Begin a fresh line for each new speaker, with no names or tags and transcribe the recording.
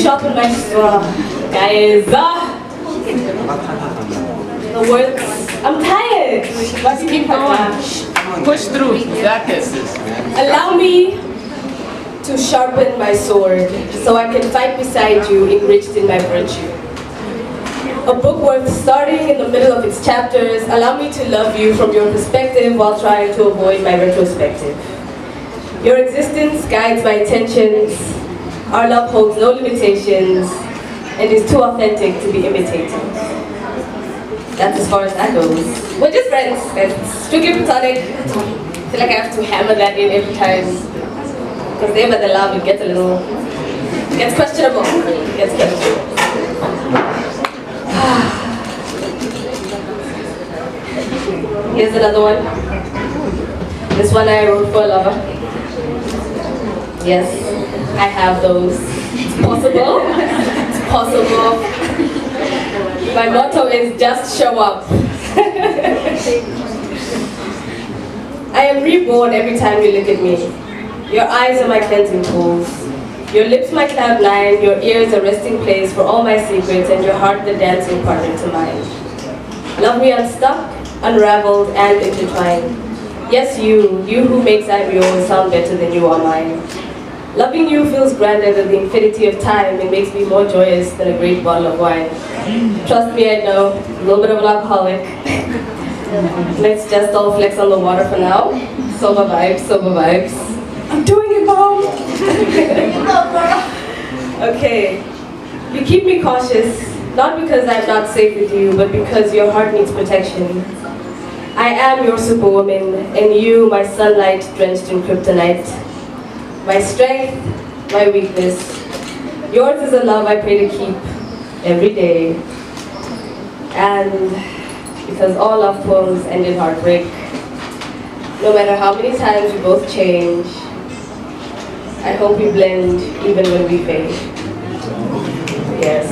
sharpen my straw. Guys, the words, I'm tired.
Let's keep going. Push through. Got this.
Allow me to sharpen my sword so I can fight beside you, enriched in my virtue. A book worth starting in the middle of its chapters. Allow me to love you from your perspective while trying to avoid my retrospective. Your existence guides my intentions. Our love holds no limitations and is too authentic to be imitated. That's as far as that goes. We're just friends. It's strictly platonic. I feel like I have to hammer that in every time. Because there by the love, it gets a little, it gets questionable. It gets questionable. Here's another one. This one I wrote for a lover. Yes, I have those. It's possible. It's possible. My motto is just show up. I am reborn every time you look at me. Your eyes are my cleansing pools. Your lips my cloud nine, your ears a resting place for all my secrets, and your heart the dancing partner to mine. Love me unstuck, unraveled, and intertwined. Yes, you who makes I'm yours sound better than you are mine. Loving you feels grander than the infinity of time. It makes me more joyous than a great bottle of wine. Trust me, I know, a little bit of an alcoholic. Let's just all flex on the water for now. Sober vibes, sober vibes. I'm doing it, Mom! Okay, you keep me cautious, not because I'm not safe with you, but because your heart needs protection. I am your superwoman, and you, my sunlight drenched in kryptonite. My strength, my weakness. Yours is a love I pray to keep every day. And because all love poems end in heartbreak, no matter how many times we both change, I hope we blend even when we fade. Yes.